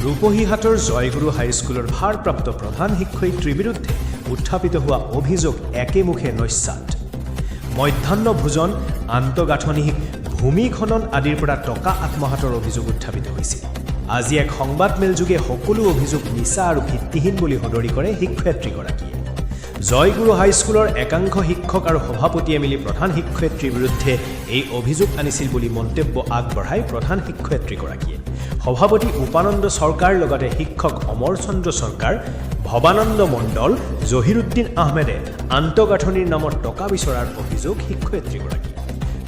ৰূপহীহাটৰ জয়গুৰু হাইস্কুলৰ ভাৰপ্ৰাপ্ত প্ৰধান শিক্ষয়িত্ৰীৰ বিৰুদ্ধে উত্থাপিত হোৱা অভিযোগ একেমুখে নস্যাৎ। মধ্যাহ্ন ভোজন, আন্তঃগাঁথনি, ভূমি খনন আদিৰ পৰা টকা আত্মসাতৰ অভিযোগ উত্থাপিত হৈছিল। আজি এক সংবাদমেলযোগে সকলো অভিযোগ মিছা আৰু ভিত্তিহীন বুলি সদৰি কৰে শিক্ষয়িত্ৰীগৰাকীয়ে। জয়গুৰু হাইস্কুলৰ একাংশ শিক্ষক আৰু সভাপতিয়ে মিলি প্ৰধান শিক্ষয়িত্ৰীৰ বিৰুদ্ধে এই অভিযোগ আনিছিল বুলি মন্তব্য আগবঢ়ায় প্ৰধান শিক্ষয়িত্ৰীগৰাকীয়ে। সভাপতি উপানন্দ চৰকাৰ লগতে শিক্ষক অমৰ চন্দ্ৰ চৰকাৰ, ভৱানন্দ মণ্ডল, জহিৰুদ্দিন আহমেদে আন্তঃগাঁথনিৰ নামত টকা বিচৰাৰ অভিযোগ শিক্ষয়িত্ৰীগৰাকী।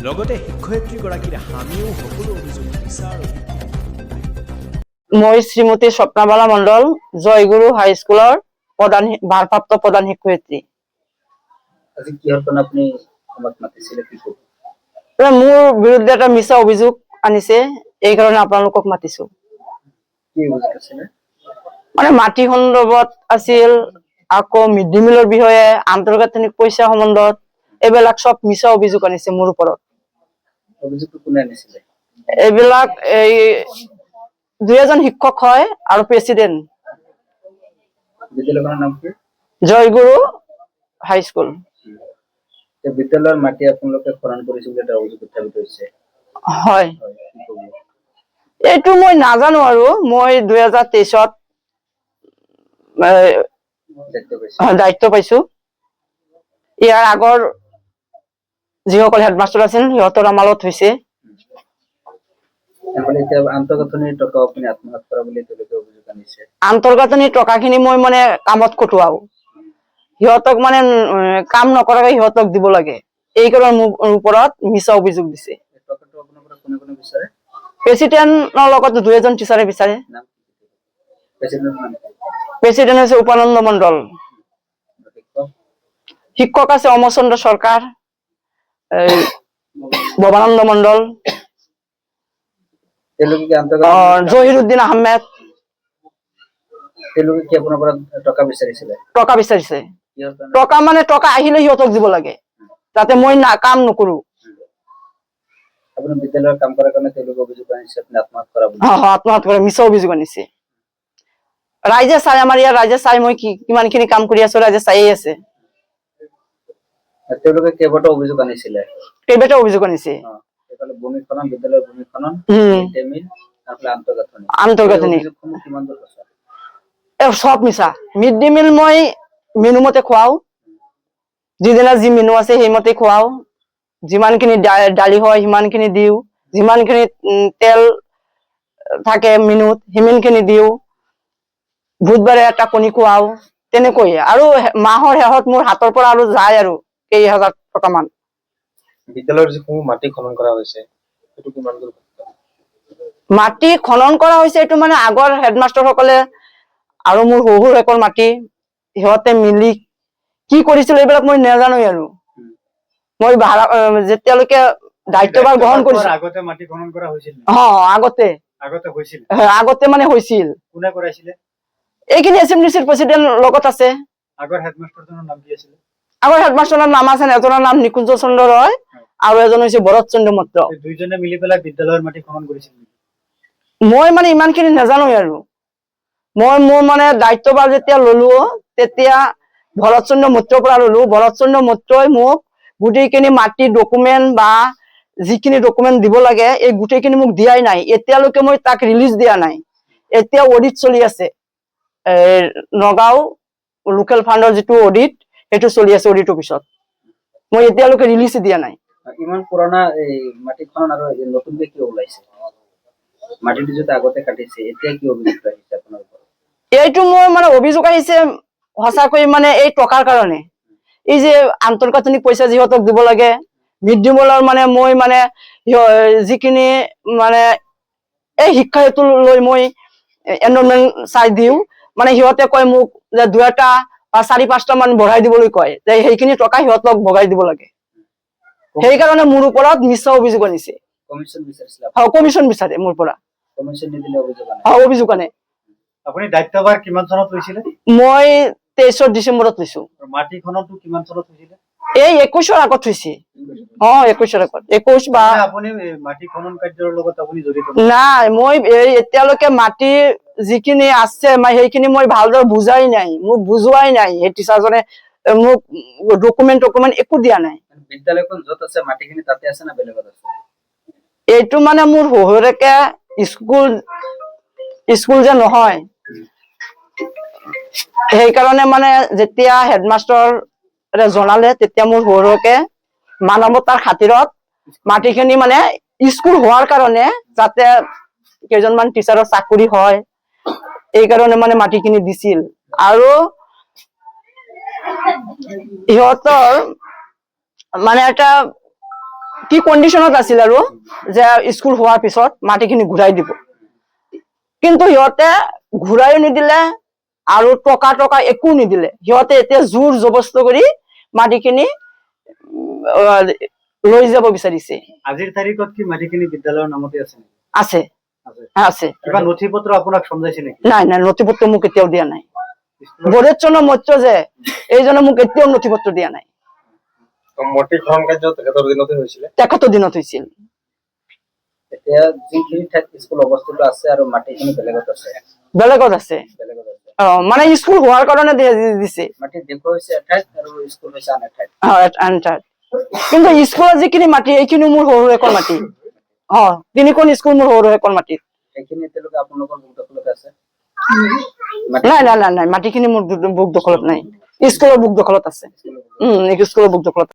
লগতে শিক্ষয়িত্ৰীগৰাকীৰ হামিও সকলো অভিযোগ মিছা আৰু মই শ্ৰীমতী স্বপ্নাবালা মণ্ডল, জয়গুৰু হাইস্কুলৰ ভাৰপ্ৰাপ্ত প্ৰধান শিক্ষয়িত্ৰী। আজি কিহৰ কাৰণে আপুনি আমাক মাতিছিলে কি ক'ব? মোৰ বিৰুদ্ধে এটা মিছা অভিযোগ আনিছে, এই কাৰণে আপোনালোকক মাতিছো। কি অভিযোগ আছিলে? মানে মাটি সন্দৰ্ভত আছিল, আকৌ মিড ডে মিলৰ বিষয়ে, আন্তৰ্গাঁথনিক পইচা সম্বন্ধত, এইবিলাক সব মিছা অভিযোগ আনিছে মোৰ ওপৰত। অভিযোগটো কোনে আনিছিলে? এইবিলাক এই দুই এজন শিক্ষক হয় আৰু প্ৰেচিডেণ্ট। বিদ্যালয়খনৰ নাম কি? জয়গুৰু হাইস্কুল। এই বিদ্যালয়ৰ মাটি আপোনালোকে খনন কৰিছিল বুলি এটা অভিযোগ উত্থাপিত হৈছে। হয়, কি ক'ব? এইটো মই নাজানো আৰু মই 2023ত দায়িত্ব পাইছো। ইয়াৰ আগৰ যিসকল হেডমাষ্টাৰ আছিল সিহঁতৰ আমালত হৈছে। এতিয়া আন্তঃগাঁথনিৰ টকা আপুনি আত্মসাৎ কৰা বুলি তেওঁলোকে অভিযোগ আনিছে। আন্তৰ্গাঁথনিৰ টকাখিনি মই মানে কামত খটুৱাও, সিহঁতক মানে কাম নকৰাকে সিহঁতক দিব লাগে, এই কাৰণে মোৰ ওপৰত মিছা অভিযোগ দিছে। টকাটো আপোনাৰ পৰা কোনে কোনে বিচাৰে? প্ৰেচিডেণ্টৰ লগত দুই এজন টিচাৰে বিচাৰে। নাম প্ৰেচিডেণ্টৰ নাম কি? প্ৰেচিডেণ্ট হৈছে উপানন্দ মণ্ডল, শিক্ষক আছে অমৰ চন্দ্ৰ চৰকাৰ, ভৱানন্দ মণ্ডল, তেওঁলোকে কি আন্তঃগাঁথনি জহিৰুদ্দিন আহমেদ। তেওঁলোকে কি আপোনাৰ পৰা টকা বিচাৰিছিলে? টকা বিচাৰিছে। কিহৰ কাৰণে? টকা মানে টকা আহিলে সিহঁতক দিব লাগে, যাতে মই কাম নকৰো। আপুনি বিদ্যালয়ৰ কাম কৰাৰ কাৰণে তেওঁলোকে অভিযোগ আনিছে আপুনি আত্মসাৎ কৰা বুলি। আত্মসাৎ কৰে, মিছা অভিযোগ আনিছে। ৰাইজে চাই, আমাৰ ইয়াৰ ৰাইজে চাই মই কিমান খিনি কাম কৰি আছো, ৰাইজে চাইয়ে আছে। তেওঁলোকে কেইবাটাও অভিযোগ আনিছিলে। কেইবাটাও অভিযোগ আনিছে। এইফালে ভূমি খনন, বিদ্যালয়ৰ ভূমি খনন, মিড ডে মিল, তাৰফালে আন্তঃগাঁথনি। আন্তঃগাঁথনি কিমান দূৰ সঁচা? সব মিছা। মিড ডে মিল মই মেনু মতে খুৱাও, যিদিনা যি মেনু আছে সেইমতে খুৱাও। যিমানখিনি দালি হয় সিমানখিনি দিওঁ, যিমানখিনি তেল থাকে মেনুত সিমানখিনি দিওঁ। বুধবাৰে এটা কণী খুৱাও, তেনেকৈয়ে। আৰু মাহৰ শেষত মোৰ হাতৰ পৰা আৰু যায় আৰু কেইহাজাৰ টকা মান। বিদ্যালয়ৰ যিসমূহ মাটি খনন কৰা হৈছে সেইটো কিমান দূৰ? মাটি খনন কৰা হৈছে এইটো মানে আগৰ হেডমাষ্টাৰ সকলে আৰু মোৰ শহুৰেকৰ মাটি সিহঁতে মিলি কি কৰিছিল এইবিলাক মই নাজানোই। আৰু মই যেতিয়ালৈকে দায়িত্বভাৰ গ্ৰহণ কৰিছো, আগতে মাটি খনন কৰা হৈছিল? আগতে মানে হৈছিল। কোনে কৰাইছিলে? এইখিনি এছএমডিচিৰ প্ৰেচিডেণ্ট লগত আছে। আগৰ হেডমাষ্টাৰজনৰ নাম কি আছিল? আগৰ হেডমাষ্টাৰৰ নাম আছে, এজনৰ নাম নিকুঞ্জ চন্দ্ৰ ৰয় আৰু এজন হৈছে ভৰত চন্দ্ৰ মত্ৰ। দুইজনে মিলি পেলাই বিদ্যালয়ৰ মাটি খনন কৰিছিল। মই মানে ইমানখিনি নাজানোই। আৰু মোৰ মানে দায়িত্বভাৰ যেতিয়া ললো তেতিয়া ভৰত চন্দ্ৰ মত্ৰৰ পৰা ললো। ভৰত চন্দ্ৰ মত্ৰই মোক গোটেইখিনি মাটি ডকুমেণ্ট বা যিখিনি ডকুমেণ্ট দিব লাগে এই গোটেইখিনি মোক দিয়াই নাই। এতিয়ালৈকে মই তাক ৰিলিজ দিয়া নাই। এতিয়া অডিট চলি আছে, নগাঁও লোকেল ফাণ্ডৰ যিটো অডিট সেইটো চলি আছে। অডিট অফিচত মই এতিয়ালৈকে ৰিলিজ দিয়া নাই। ইমান পুৰণা এই মাটি খনন আৰু নতুনকে কি ওলাইছে? মাটিটো যদি আগতে কাটিছে এতিয়া কি অভিযোগ আহিছে আপোনাৰ ওপৰত? এইটো মোৰ মানে অভিযোগ আহিছে সঁচাকৈ মানে এই টকাৰ কাৰণে। এই যে আন্তঃগাঁথনিক পইচা যিহঁতক দিব লাগে, মিড ডে মিলৰ মানে মই মানে যিখিনি মানে এই শিক্ষা হেতু লৈ মই এনৰলমেণ্ট চাই দিওঁ, মানে সিহঁতে কয় মোক যে 2টা বা 4-5টা মান বঢ়াই দিবলৈ কয়, যে সেইখিনি টকা সিহঁতক ভগাই দিব লাগে। সেইকাৰণে মোৰ ওপৰত মিছা অভিযোগ আনিছে। কমিশন বিচাৰিছিল? কমিশন বিচাৰে মোৰ পৰা। কমিশন নিদিলে অভিযোগ আনে? অভিযোগ আনে। আপুনি দায়িত্বভাৰ কিমান চনত লৈছিলে? মই 23 ডিচেম্বৰত লৈছো। মাটি খননটো কিমান চনত হৈছিলে? এই 21ৰ আগত থৈছে 21ৰ আগত 21 বা আপুনি মাটি খনন কাৰ্যৰ লগত আপুনি জড়িত নাই মই এতিয়ালৈকে মাটি যিখিনি আছে সেইখিনি মই ভালদৰে বুজাই নাই মোক বুজোৱাই নাই এই টিচাৰজনে মোক ডকুমেন্ট একো দিয়া নাই বিদ্যালয়খন য'ত আছে মাটিখিনি তাতে আছে না বেলেগত আছে এইটো মানে মোৰ শহুৰেকে স্কুল যে নহয় সেইকাৰণে মানে যেতিয়া হেডমাষ্টাৰ জনালে তেতিয়া মোৰ শহুৰকে মানৱতাৰ খাতিৰত মাটিখিনি মানে স্কুল হোৱাৰ কাৰণে যাতে কেইজনমান টিচাৰৰ চাকৰি হয় এই কাৰণে মানে মাটিখিনি দিছিল আৰু ইহঁতৰ মানে এটা কি কণ্ডিশ্যনত আছিল আৰু যে স্কুল হোৱাৰ পিছত মাটিখিনি ঘূৰাই দিব কিন্তু সিহঁতে ঘূৰাইও নিদিলে আৰু টকা একো নিদিলে সিহঁতে এতিয়া জোৰ জবস্ত কৰি মাটিখিনি লৈ যাব বিচাৰিছে আজিৰ তাৰিখত কি মাটিখিনি বিদ্যালয়ৰ নামতে আছে নেকি আছে আছে কিবা নথি পত্ৰ আপোনাক সমজাইছে নেকি নাই নাই নথি পত্ৰ মোক এতিয়াও দিয়া নাই বৰেচন্দ্ৰ মৈত্ৰ যে এইজনে মোক এতিয়াও নথি পত্ৰ দিয়া নাই মাটি খনন কাৰ্য তেখেতৰ দিনতে হৈছিলে তেখেতৰ দিনত হৈছিল এতিয়া যিখিনি ঠাইত স্কুল অৱস্থিত আছে আৰু মাটিখিনি বেলেগত আছে মানে স্কুল হোৱাৰ কাৰণে দিছে মাটি দেখুৱাইছে এঠাইত আৰু স্কুল হৈছে আন এঠাইত কিন্তু স্কুলৰ যিখিনি মাটি এইখিনি মোৰ শহুৰেকৰ মাটি তিনিখন স্কুল মোৰ শহুৰেকৰ মাটি সেইখিনি এতিয়ালৈকে আপোনালোকৰ বুক দখলত আছে নাই মাটিখিনি মোৰ বুক দখলত নাই স্কুলৰ বুক দখলত আছে স্কুলৰ বুক দখলত